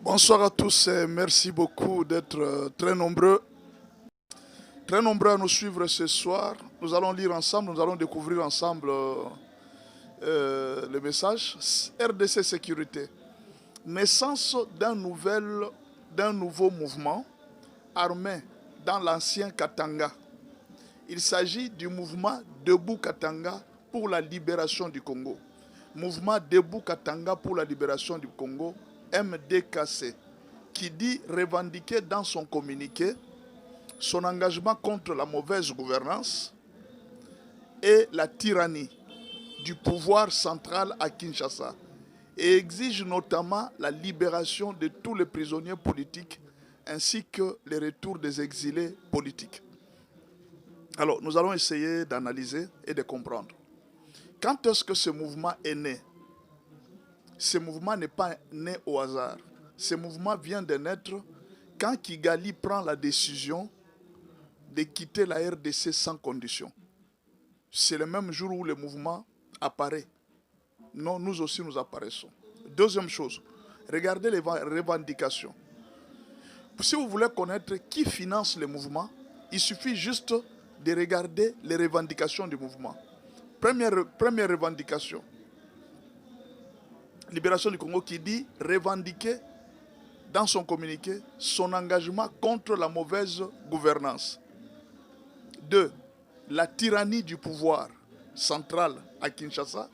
Bonsoir à tous et merci beaucoup d'être très nombreux à nous suivre ce soir. Nous allons lire ensemble, nous allons découvrir ensemble le message. RDC Sécurité. Naissance d'un nouveau mouvement armé dans l'ancien Katanga. Il s'agit du mouvement Debout Katanga pour la libération du Congo. Mouvement Debout Katanga pour la libération du Congo, MDKC, qui dit revendiquer dans son communiqué son engagement contre la mauvaise gouvernance et la tyrannie du pouvoir central à Kinshasa et exige notamment la libération de tous les prisonniers politiques ainsi que le retour des exilés politiques. Alors, nous allons essayer d'analyser et de comprendre. Quand est-ce que ce mouvement est né? Ce mouvement n'est pas né au hasard. Ce mouvement vient de naître quand Kigali prend la décision de quitter la RDC sans condition. C'est le même jour où le mouvement apparaît. Non, nous aussi nous apparaissons. Deuxième chose, regardez les revendications. Si vous voulez connaître qui finance le mouvement, il suffit juste de regarder les revendications du mouvement. Première revendication. Libération du Congo qui dit revendiquer dans son communiqué son engagement contre la mauvaise gouvernance. 2. La tyrannie du pouvoir central à Kinshasa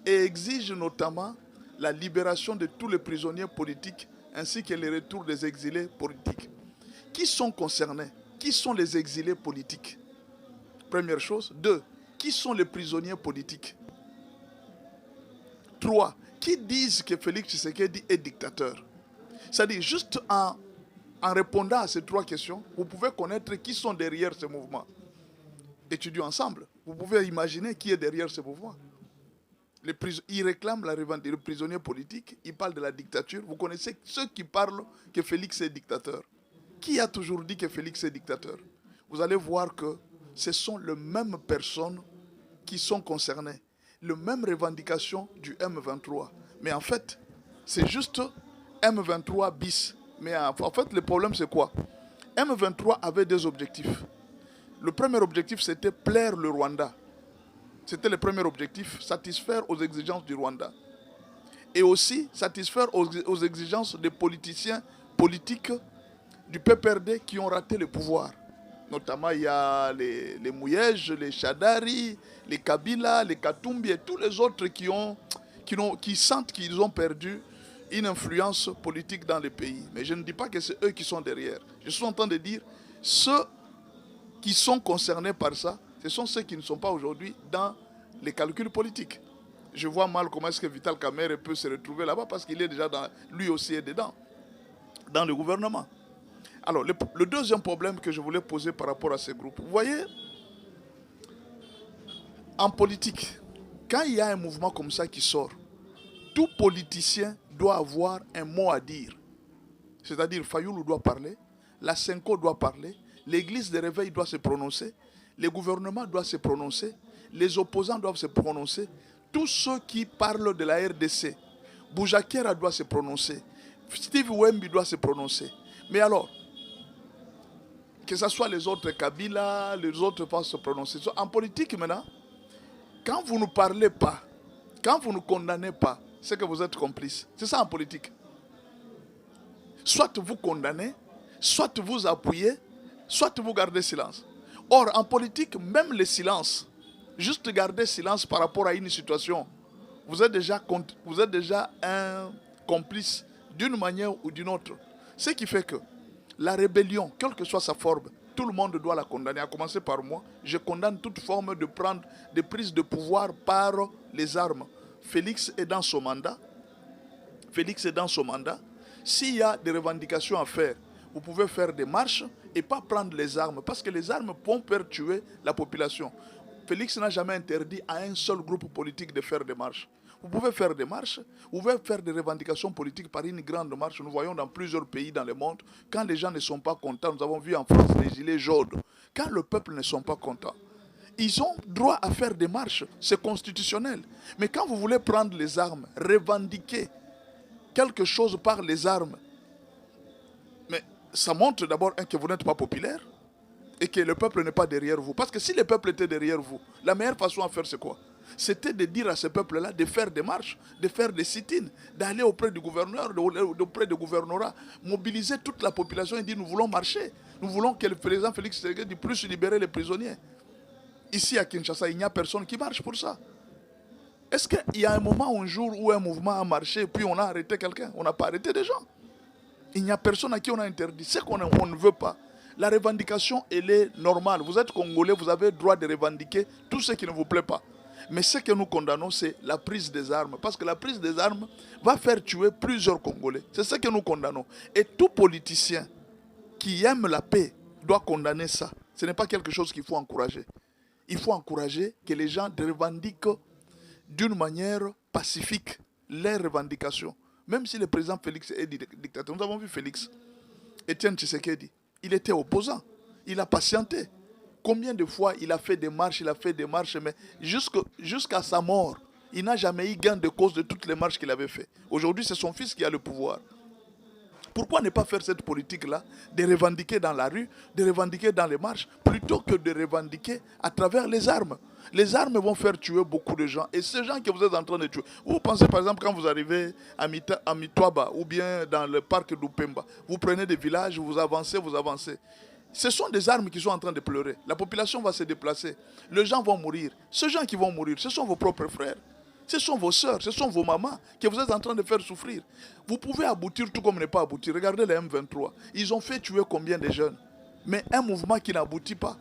et exige notamment la libération de tous les prisonniers politiques ainsi que le retour des exilés politiques. Qui sont concernés? Qui sont les exilés politiques? Première chose. 2. Qui sont les prisonniers politiques? 3. Qui disent que Félix Tshisekedi est dictateur? C'est-à-dire, juste en répondant à ces trois questions, vous pouvez connaître qui sont derrière ce mouvement. Étudions ensemble. Vous pouvez imaginer qui est derrière ce mouvement. Ils réclament la revendication des prisonniers politiques, ils parlent de la dictature. Vous connaissez ceux qui parlent que Félix est dictateur. Qui a toujours dit que Félix est dictateur? Vous allez voir que ce sont les mêmes personnes qui sont concernées. Les mêmes revendications du M23. Mais en fait, c'est juste M23 bis. Mais en fait, le problème c'est quoi? M23 avait deux objectifs. Le premier objectif, c'était plaire le Rwanda. C'était le premier objectif, satisfaire aux exigences du Rwanda. Et aussi satisfaire aux exigences des politiciens politiques du PPRD qui ont raté le pouvoir. Notamment, il y a les Mouyej, les Chadari, les Kabila, les Katumbi et tous les autres qui sentent qu'ils ont perdu une influence politique dans le pays. Mais je ne dis pas que c'est eux qui sont derrière. Je suis en train de dire, ceux qui sont concernés par ça, ce sont ceux qui ne sont pas aujourd'hui dans les calculs politiques. Je vois mal comment est-ce que Vital Kamerhe peut se retrouver là-bas parce qu'il est déjà lui aussi est dedans, dans le gouvernement. Alors, le deuxième problème que je voulais poser par rapport à ces groupes, vous voyez, en politique, quand il y a un mouvement comme ça qui sort, tout politicien doit avoir un mot à dire. C'est-à-dire, Fayoulou doit parler, la Senko doit parler, l'église de réveil doit se prononcer, le gouvernement doit se prononcer, les opposants doivent se prononcer, tous ceux qui parlent de la RDC, Boujakera doit se prononcer, Steve Wemby doit se prononcer. Mais alors, que ce soit les autres Kabila, les autres vont se prononcer. En politique maintenant, quand vous ne parlez pas, quand vous ne condamnez pas, c'est que vous êtes complice. C'est ça en politique. Soit vous condamnez, soit vous appuyez, soit vous gardez silence. Or, en politique, même le silence, juste garder silence par rapport à une situation, vous êtes déjà un complice d'une manière ou d'une autre. Ce qui fait que la rébellion, quelle que soit sa forme, tout le monde doit la condamner, à commencer par moi. Je condamne toute forme de prise de pouvoir par les armes. Félix est dans son mandat. S'il y a des revendications à faire, vous pouvez faire des marches et pas prendre les armes, parce que les armes vont faire tuer la population. Félix n'a jamais interdit à un seul groupe politique de faire des marches. Vous pouvez faire des marches, vous pouvez faire des revendications politiques par une grande marche. Nous voyons dans plusieurs pays dans le monde, quand les gens ne sont pas contents, nous avons vu en France les gilets jaunes, quand le peuple ne sont pas contents, ils ont droit à faire des marches, c'est constitutionnel. Mais quand vous voulez prendre les armes, revendiquer quelque chose par les armes, ça montre d'abord que vous n'êtes pas populaire et que le peuple n'est pas derrière vous. Parce que si le peuple était derrière vous, la meilleure façon à faire, c'est quoi? C'était de dire à ce peuple-là de faire des marches, de faire des sit-ins, d'aller auprès du gouverneur, auprès du gouvernorat, mobiliser toute la population et dire nous voulons marcher. Nous voulons que le président Félix Tshisekedi puisse libérer les prisonniers. Ici à Kinshasa, il n'y a personne qui marche pour ça. Est-ce qu'il y a un moment, un jour, où un mouvement a marché et puis on a arrêté quelqu'un? On n'a pas arrêté des gens. Il n'y a personne à qui on a interdit. C'est qu'on ne veut pas. La revendication, elle est normale. Vous êtes Congolais, vous avez le droit de revendiquer tout ce qui ne vous plaît pas. Mais ce que nous condamnons, c'est la prise des armes. Parce que la prise des armes va faire tuer plusieurs Congolais. C'est ce que nous condamnons. Et tout politicien qui aime la paix doit condamner ça. Ce n'est pas quelque chose qu'il faut encourager. Il faut encourager que les gens revendiquent d'une manière pacifique les revendications. Même si le président Félix est dictateur. Nous avons vu Félix, Étienne Tshisekedi. Il était opposant. Il a patienté. Combien de fois il a fait des marches, mais jusqu'à sa mort, il n'a jamais eu gain de cause de toutes les marches qu'il avait faites. Aujourd'hui, c'est son fils qui a le pouvoir. Pourquoi ne pas faire cette politique-là, de revendiquer dans la rue, de revendiquer dans les marches, plutôt que de revendiquer à travers les armes? Les armes vont faire tuer beaucoup de gens. Et ces gens que vous êtes en train de tuer, vous pensez par exemple quand vous arrivez à Mitwaba ou bien dans le parc d'Upemba, vous prenez des villages, vous avancez. Ce sont des armes qui sont en train de pleurer. La population va se déplacer. Les gens vont mourir. Ces gens qui vont mourir, ce sont vos propres frères. Ce sont vos sœurs, ce sont vos mamans que vous êtes en train de faire souffrir. Vous pouvez aboutir tout comme ne pas aboutir. Regardez les M23. Ils ont fait tuer combien de jeunes? Mais un mouvement qui n'aboutit pas.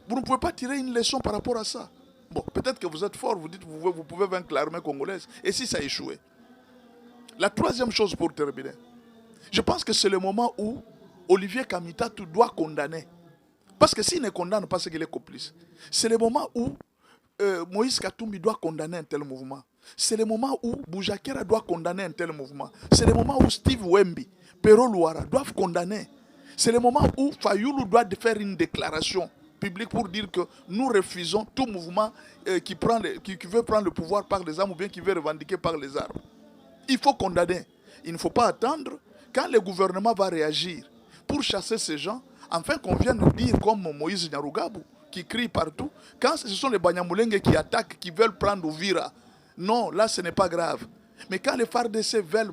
Vous ne pouvez pas tirer une leçon par rapport à ça. Bon, peut-être que vous êtes fort, vous dites que vous pouvez vaincre l'armée congolaise. Et si ça a échoué? La troisième chose pour terminer. Je pense que c'est le moment où Olivier Kamitatu doit condamner. Parce que s'il ne condamne pas, c'est qu'il est complice. C'est le moment où Moïse Katumbi doit condamner un tel mouvement. C'est le moment où Boujakera doit condamner un tel mouvement. C'est le moment où Steve Wemby, Pero Luara doivent condamner. C'est le moment où Fayoulou doit faire une déclaration publique pour dire que nous refusons tout mouvement qui veut prendre le pouvoir par les armes ou bien qui veut revendiquer par les armes. Il faut condamner. Il ne faut pas attendre quand le gouvernement va réagir pour chasser ces gens, enfin qu'on vienne nous dire comme Moïse Nyarugabo, qui crie partout, quand ce sont les Banyamulenge qui attaquent, qui veulent prendre Ouvira, non, là ce n'est pas grave. Mais quand les FARDC veulent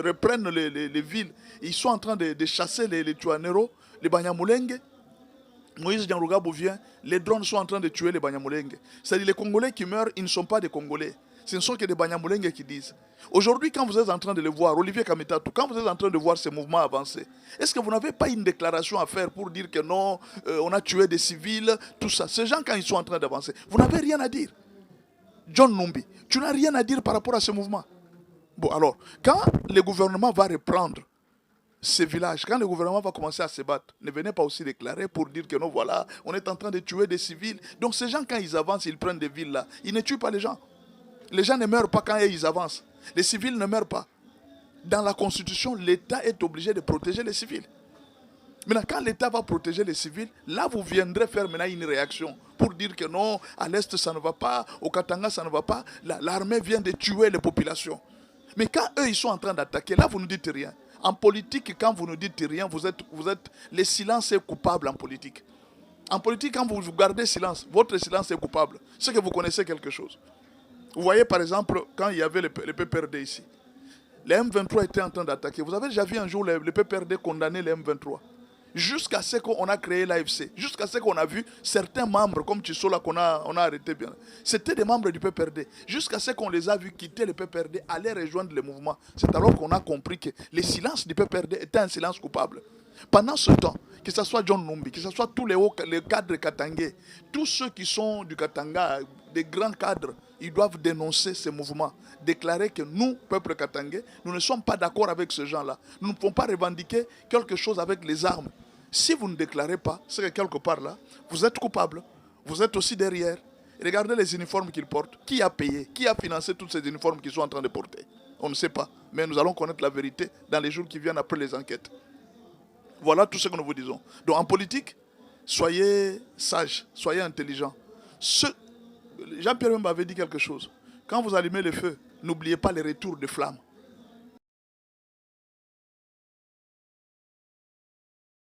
reprendre les villes, ils sont en train de chasser les Tuanero, les Banyamulenge, Moïse Nyarugabo vient, les drones sont en train de tuer les Banyamulenge. C'est-à-dire les Congolais qui meurent, ils ne sont pas des Congolais. Ce ne sont que des Banyamulenge qui disent. Aujourd'hui, quand vous êtes en train de le voir, Olivier Kamitatu, quand vous êtes en train de voir ces mouvements avancer, est-ce que vous n'avez pas une déclaration à faire pour dire que non, on a tué des civils, tout ça? Ces gens, quand ils sont en train d'avancer, vous n'avez rien à dire. John Numbi, tu n'as rien à dire par rapport à ce mouvement. Bon, alors, quand le gouvernement va reprendre ces villages, quand le gouvernement va commencer à se battre, ne venez pas aussi déclarer pour dire que non, voilà, on est en train de tuer des civils. Donc ces gens, quand ils avancent, ils prennent des villes là, ils ne tuent pas les gens. Les gens ne meurent pas quand ils avancent. Les civils ne meurent pas. Dans la Constitution, l'État est obligé de protéger les civils. Maintenant, quand l'État va protéger les civils, là, vous viendrez faire maintenant une réaction pour dire que non, à l'Est, ça ne va pas, au Katanga, ça ne va pas. L'armée vient de tuer les populations. Mais quand eux, ils sont en train d'attaquer, là, vous ne dites rien. En politique, quand vous ne dites rien, le silence est coupable en politique. En politique, quand vous gardez silence, votre silence est coupable. C'est que vous connaissez quelque chose. Vous voyez par exemple, quand il y avait le PPRD ici, les M23 étaient en train d'attaquer. Vous avez déjà vu un jour le PPRD condamner les M23. Jusqu'à ce qu'on a créé l'AFC. Jusqu'à ce qu'on a vu certains membres, comme Tissola, qu'on a arrêté bien. C'était des membres du PPRD. Jusqu'à ce qu'on les a vus quitter le PPRD, aller rejoindre le mouvement. C'est alors qu'on a compris que le silence du PPRD était un silence coupable. Pendant ce temps, que ce soit John Numbi, que ce soit tous les cadres katangais, tous ceux qui sont du Katanga, des grands cadres, ils doivent dénoncer ces mouvements, déclarer que nous, peuple katangais, nous ne sommes pas d'accord avec ces gens-là. Nous ne pouvons pas revendiquer quelque chose avec les armes. Si vous ne déclarez pas, c'est que quelque part là, vous êtes coupable, vous êtes aussi derrière. Regardez les uniformes qu'ils portent. Qui a payé? Qui a financé tous ces uniformes qu'ils sont en train de porter? On ne sait pas. Mais nous allons connaître la vérité dans les jours qui viennent après les enquêtes. Voilà tout ce que nous vous disons. Donc en politique, soyez sages, soyez intelligents. Jean-Pierre m'avait dit quelque chose. Quand vous allumez le feu, n'oubliez pas les retours de flammes.